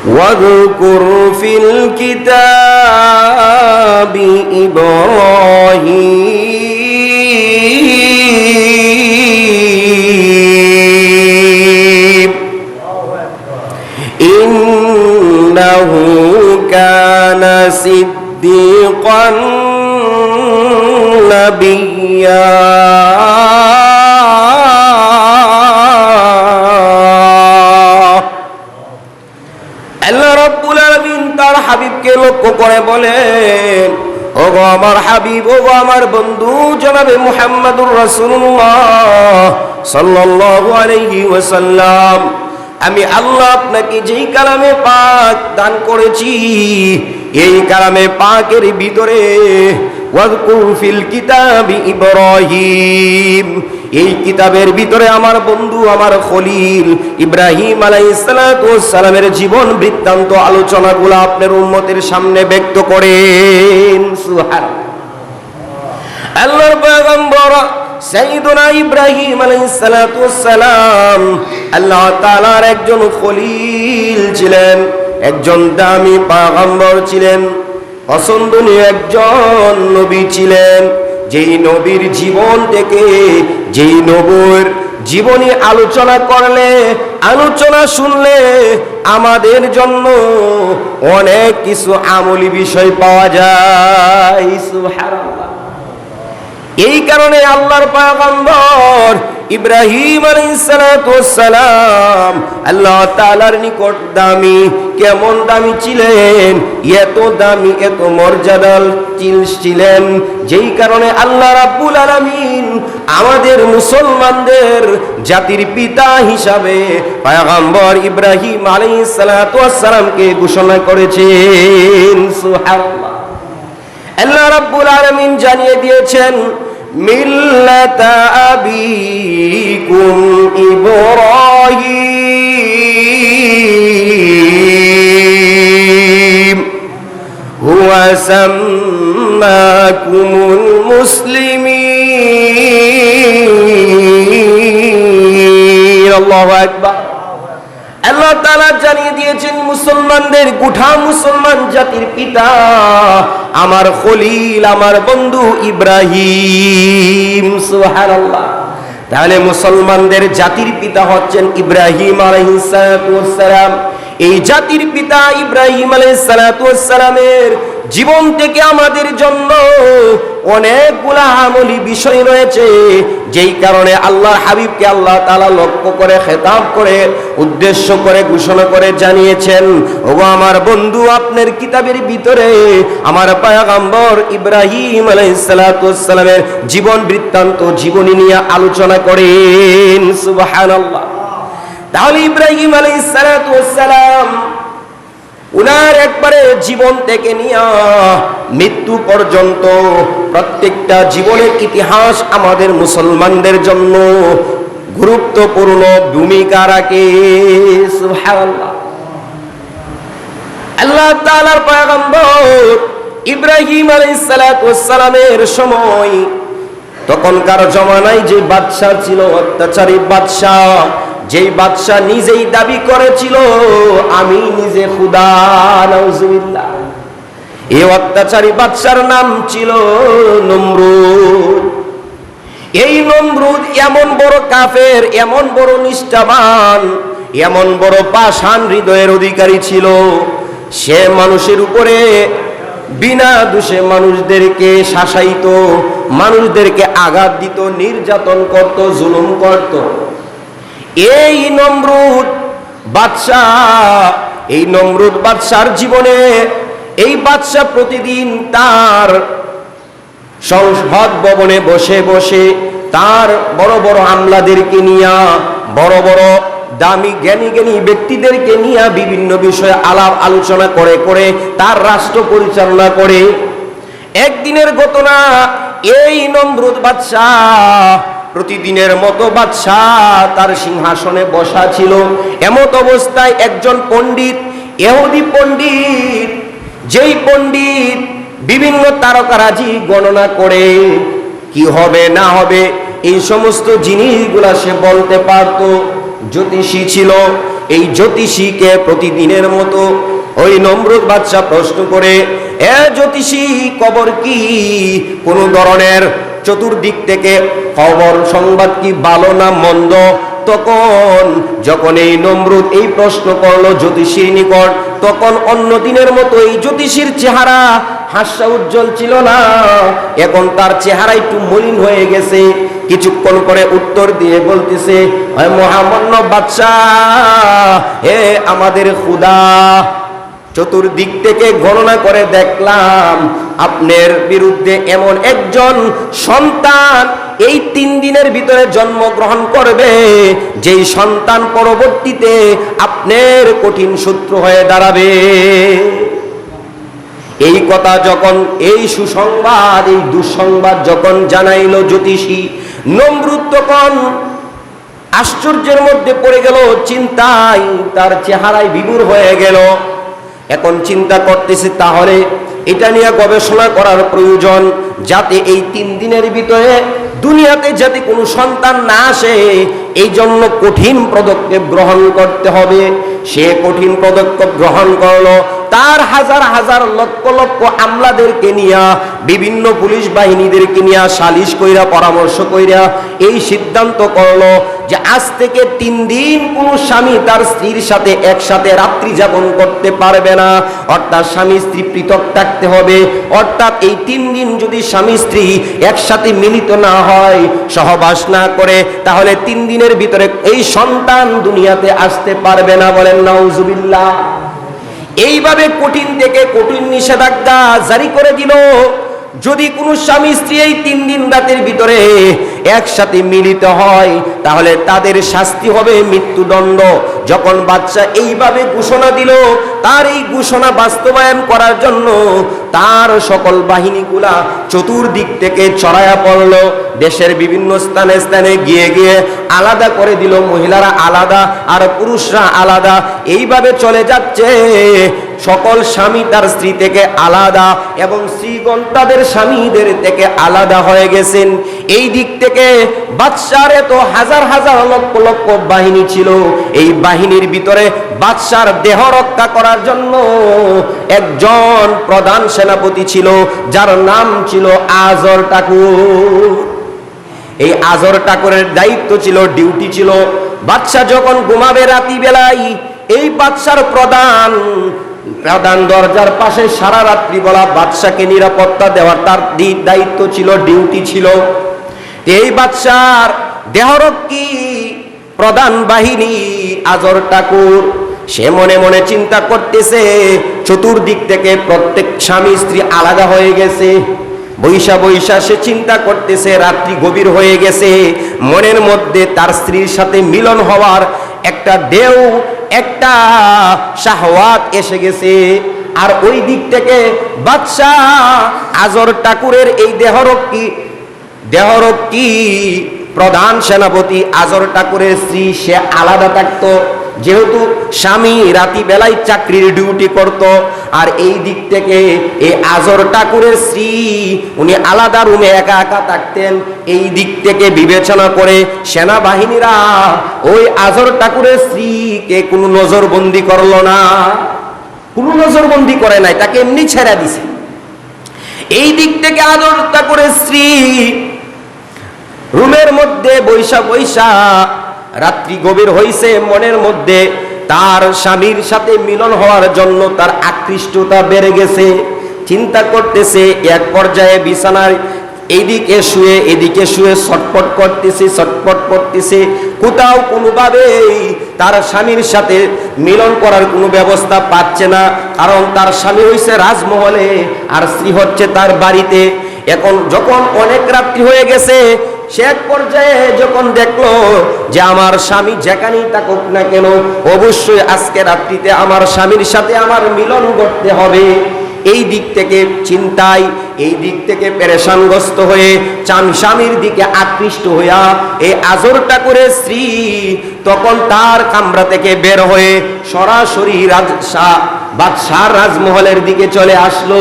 واذكر في الكتاب إبراهيم إنه كان صديقا نبيا তার হাবিবকে লক্ষ্য করে বলেন, ওগো আমার হাবিব, ওগো আমার বন্ধু জনাবে মুহাম্মদুর রাসূলুল্লাহ সাল্লাল্লাহু আলাইহি ওয়াসাল্লাম, আমি আল্লাহ আপনাকে যেই কালামে পাক দান করেছি, এই কালামে পাকের ভিতরে ওয়াযকুর ফিল কিতাবি ইব্রাহিম, এই কিতাবের ভিতরে আমার বন্ধু আমার খলিল ইব্রাহিম আলাইহিস সালাতু ওয়াস সালামের জীবন বৃত্তান্ত আলোচনাগুলো আপনার উম্মতের সামনে ব্যক্ত করেন। সুবহানাল্লাহ। আল্লাহর পয়গম্বর সাইয়্যিদুনা ইব্রাহিম আলাইহিস সালাতু ওয়াস সালাম আল্লাহ তাআলার একজন খলিল ছিলেন, একজন দামি পয়গম্বর ছিলেন, পছন্দনীয় একজন নবী ছিলেন। যেই নবীর জীবন থেকে, যেই নবীর জীবনী আলোচনা করলে, আলোচনা শুনলে আমাদের জন্য অনেক কিছু আমলি বিষয় পাওয়া যায়। সুবহানাল্লাহ। এই কারণে আল্লাহর পয়গম্বর ইব্রাহিম আলাইহিস সালাতু ওয়াস সালাম আল্লাহ তাআলার নিকট দামি, কেমন দামি ছিলেন, এত দামি, এত মর্যাদার ছিলেন, যেই কারণে আল্লাহ রাব্বুল আলামিন আমাদের মুসলমানদের জাতির পিতা হিসাবে পয়গম্বর ইব্রাহিম আলাইহিস সালাতু ওয়াস সালামকে ঘোষণা করেছেন। সুবহানাল্লাহ। আল্লাহ রাব্বুল আলামিন জানিয়ে দিয়েছেন, মিল্লাতা আবিকুম ইব্রাহিম হুয়া সাম্মাকুমুল মুসলিমিন। আল্লাহু আকবার। আল্লাহ তাআলা জানিয়ে দিয়েছেন মুসলমানদের, গোটা মুসলমান জাতির পিতা আমার খলিল, আমার বন্ধু ইব্রাহিম। সুবহানাল্লাহ। তাহলে মুসলমানদের জাতির পিতা হচ্ছেন ইব্রাহিম আলাইহিস সালাতু ওয়াস সালাম। এই জাতির পিতা ইব্রাহিম আলাইহিস সালাতু ওয়াস সালামের জীবন থেকে আমাদের জন্য অনেকগুলা আমলি বিষয় রয়েছে, যেই কারণে আল্লাহর হাবিবকে আল্লাহ তাআলা লক্ষ্য করে, খেতাব করে, উদ্দেশ্য করে, ঘোষণা করে জানিয়েছেন, ওগো আমার বন্ধু, আপনার কিতাবের ভিতরে আমার পয়গম্বর ইব্রাহিম আলাইহিস সালাতু ওয়াস সালামের জীবন বৃত্তান্ত, জীবনী নিয়ে আলোচনা করেন। সুবহানাল্লাহ। তাহলে ইব্রাহিম আলাইহিস সালাতু ওয়াস সালাম উনার একবারে জীবন থেকে নিয়ে মৃত্যু পর্যন্ত প্রত্যেকটা জীবনের ইতিহাস আমাদের মুসলমানদের জন্য গুরুত্বপূর্ণ ভূমিকা রাখে। সুবহানাল্লাহ। আল্লাহ তাআলার পয়গম্বর ইব্রাহিম আলাইহিস সালাতু ওয়াস সালামের সময়, তখনকার জমানায় যে বাদশা ছিল, অত্যাচারী বাদশা, যেই বাদশা নিজেই দাবি করেছিল আমি নিজে খুদা, নাউজুবিল্লাহ। এই অত্যাচারী বাদশার নাম ছিল নমরুদ। এই নমরুদ এমন বড় কাফের, এমন বড় নিষ্ঠাবান, এমন বড় পাষাণ হৃদয়ের অধিকারী ছিল, সে মানুষের উপরে বিনা দোষে মানুষদেরকে শাসাইত, মানুষদেরকে আঘাত দিত, নির্যাতন করত, জুলুম করত। এই নমরুদ বাদশার জীবনে এই বাদশা প্রতিদিন তার সংসদ ভবনে বসে বসে তার বড় বড় আমলাদেরকে নিয়ে, বড় বড় দামি জ্ঞানী জ্ঞানী ব্যক্তিদেরকে নিয়ে বিভিন্ন বিষয়ে আলাপ আলোচনা করে করে তার রাষ্ট্র পরিচালনা করে। একদিনের ঘটনা, এই নমরুদ বাদশাহ প্রতিদিনের মতো বাদশাহ তার সিংহাসনে বসা ছিল। এমত অবস্থায় একজন পণ্ডিত, ইহুদি পণ্ডিত, যেই পণ্ডিত বিভিন্ন তারকারাজি গণনা করে কি হবে না হবে এই সমস্ত জিনিসগুলা সে বলতে পারত, জ্যোতিষী ছিল। এই জ্যোতিষীকে প্রতিদিনের মতো ওই নমরুদ বাদশা প্রশ্ন করে, এ জ্যোতিষী, কবর কি? কোন ধরনের চতুর্দিক থেকে খবর সংবাদ কি ভালো না মন্দ? তখন যখন এই নমরুদ এই প্রশ্ন করলো জ্যোতিষীর নিকট, তখন অন্য দিনের মতো এই জ্যোতিষীর চেহারা হাস্য উজ্জ্বল ছিল না, এখন তার চেহারা একটু মলিন হয়ে গেছে। কিছুক্ষণ পরে উত্তর দিয়ে বলতেছে, মহামান্য বাদশাহ, হে আমাদের খোদা, চতুর্দিক থেকে গণনা করে দেখলাম আপনার বিরুদ্ধে এমন একজন সন্তান এই 3 দিনের ভিতরে জন্মগ্রহণ করবে, যেই সন্তান পরবর্তীতে আপনার কঠিন শত্রু হয়ে দাঁড়াবে। এই কথা যখন, এই সুসংবাদ, এই দুঃসংবাদ যখন জানাইল জ্যোতিষী, নমরুদ তখন আশ্চর্যের মধ্যে পড়ে গেল, চিন্তায় তার চেহারায় বিভোর হয়ে গেল। এখন চিন্তা করতেছে, তাহলে এটা নিয়ে গবেষণা করার প্রয়োজন, যাতে এই 3 দিনের ভিতরে দুনিয়াতে যাতে কোনো সন্তান না আসে, এই জন্য কঠিন পদক্ষেপ গ্রহণ করতে হবে। সে কঠিন পদক্ষেপ গ্রহণ করলো, তার হাজার হাজার লক্ষ লক্ষ আমলাদেরকে নিয়া, বিভিন্ন পুলিশ বাহিনীদেরকে নিয়া সালিশ কইরা, পরামর্শ কইরা এই সিদ্ধান্ত করলো যে আজ থেকে 3 দিন কোনো স্বামী তার স্ত্রীর সাথে একসাথে রাত্রি যাপন করতে পারবে না, অর্থাৎ স্বামী স্ত্রী পৃথক থাকতে হবে। অর্থাৎ এই 3 দিন যদি স্বামী স্ত্রী একসাথে মিলিত না হয়, সহবাস না করে, তাহলে 3 দিনের ভিতরে এই সন্তান দুনিয়াতে আসতে পারবে না। বলেন নাউজুবিল্লাহ। এইভাবে কঠিন থেকে কঠিন নিষেধাজ্ঞা জারি করে দিল, যদি কোনো স্বামী স্ত্রী এই 3 দিন রাতের ভিতরে একসাথে মিলিত হয়, তাহলে তাদের শাস্তি হবে মৃত্যুদণ্ড। যখন বাদশা এইভাবে ঘোষণা দিল, তার এই ঘোষণা বাস্তবায়ন করার জন্য তার সকল বাহিনীগুলা চতুর্দিক থেকে ছড়ায়া পড়ল। দেশের বিভিন্ন স্থানে স্থানে গিয়ে গিয়ে আলাদা করে দিল, মহিলারা আলাদা আর পুরুষরা আলাদা। এইভাবে চলে যাচ্ছে, সকল স্বামী তার স্ত্রী থেকে আলাদা এবং স্ত্রীগণ তাদের স্বামীদের থেকে আলাদা হয়ে গেছেন। এই দিক থেকে বাদশার এত হাজার হাজার লক্ষ লক্ষ বাহিনী ছিল, এই বাহিনীর ভিতরে বাদশার দেহ রক্ষা করার জন্য একজন প্রধান সেনাপতি ছিল, যার নাম ছিল আজর ঠাকুর। এই আজর ঠাকুরের দায়িত্ব ছিল, ডিউটি ছিল, বাদশা যখন ঘুমাবে রাতি বেলায়, এই বাদশার প্রধান দরজার পাশে সারা রাত্রি বলা বাদশাকে নিরাপত্তা দেওয়ার তার দায়িত্ব ছিল, ডিউটি ছিল। এই বাদশার দেহরক্ষী প্রধান বাহিনী আজর ঠাকুর, সে মনে মনে চিন্তা করতেছে, চতুর্দিক থেকে প্রত্যেক স্বামী স্ত্রী আলাদা হয়ে গেছে। বৈশা বৈশা সে চিন্তা করতেছে, রাত্রি গভীর হয়ে গেছে, মনের মধ্যে তার স্ত্রীর সাথে মিলন হওয়ার একটা ঢেউ, একটা শাহওয়াত এসে গেছে। আর ওই দিক থেকে বাদশাহ আজর ঠাকুরের এই দেহরক্ষী প্রধান সেনাপতি আজর ঠাকুরের স্ত্রী, সে আলাদা থাকতো, যেহেতু স্বামী রাতি বেলায় চাকরির ডিউটি করত। আর এই দিক থেকে এই আজর ঠাকুরের স্ত্রী, উনি আলাদা রুমে একা একা থাকতেন। এই দিক থেকে বিবেচনা করে সেনাবাহিনীরা ওই আজর ঠাকুরের স্ত্রীকে কোনো নজরবন্দি করলো না, কোনো নজরবন্দি করে নাই, তাকে এমনি ছেড়ে দিছে। এই দিক থেকে আজর ঠাকুরের স্ত্রী রুমের মধ্যে বৈশা বৈশা, রাত্রি গভীর হইছে, মনের মধ্যে তার স্বামীর সাথে মিলন হওয়ার জন্য তার আকৃষ্টতা বেড়ে গেছে। চিন্তা করতেছে, এক পর্যায়ে বিছানায় এদিকে শুয়ে ছটফট করতেছে, কোথাও কোনোভাবেই তার স্বামীর সাথে মিলন করার কোনো ব্যবস্থা পাচ্ছে না, কারণ তার স্বামী হইছে রাজমহলে আর স্ত্রী হচ্ছে তার বাড়িতে। এখন যখন অনেক রাত্রি হয়ে গেছে, সে এক পর্যায়ে যখন দেখলো যে আমার স্বামী যেখানেই থাকুক না কেন, অবশ্যই আজকে রাত্রিতে আমার স্বামীর সাথে আমার মিলন করতে হবে, এই দিক থেকে চিন্তায়, এই দিক থেকে পেরেশানগ্রস্ত হয়ে স্বামীর দিকে আকৃষ্ট হইয়া এই আজর ঠাকুরের স্ত্রী তখন তার কামরা থেকে বের হয়ে সরাসরি বাদশার রাজমহলের দিকে চলে আসলো।